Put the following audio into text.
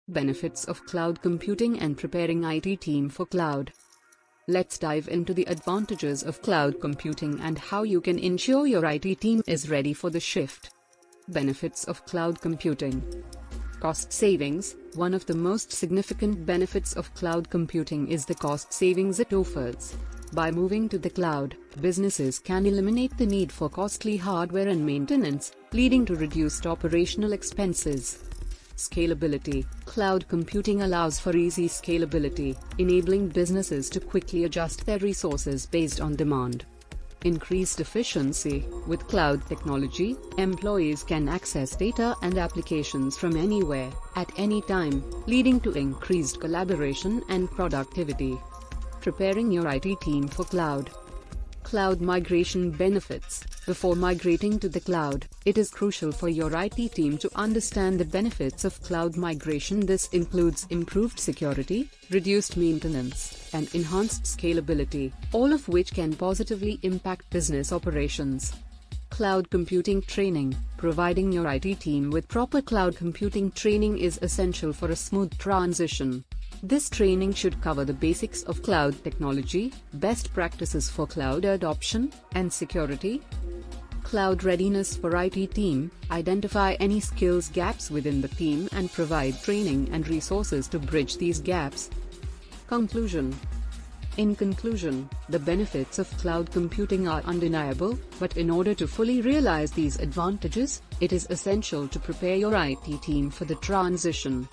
Benefits of cloud computing and preparing IT team for cloud. Let's dive into the advantages of cloud computing and how you can ensure your IT team is ready for the shift. Benefits of cloud computing. Cost savings. One of the most significant benefits of cloud computing is the cost savings it offers. By moving to the cloud, businesses can eliminate the need for costly hardware and maintenance, leading to reduced operational expenses. Scalability. Cloud computing allows for easy scalability, enabling businesses to quickly adjust their resources based on demand. Increased efficiency. With cloud technology, employees can access data and applications from anywhere, at any time, leading to increased collaboration and productivity. Preparing your IT team for cloud. Cloud migration benefits. Before migrating to the cloud, it is crucial for your IT team to understand the benefits of cloud migration. This includes improved security, reduced maintenance, and enhanced scalability, all of which can positively impact business operations. Cloud computing training. Providing your IT team with proper cloud computing training is essential for a smooth transition. This training should cover the basics of cloud technology, best practices for cloud adoption, and security. Cloud readiness for IT team. Identify any skills gaps within the team and provide training and resources to bridge these gaps. Conclusion. In conclusion, the benefits of cloud computing are undeniable, but in order to fully realize these advantages, it is essential to prepare your IT team for the transition.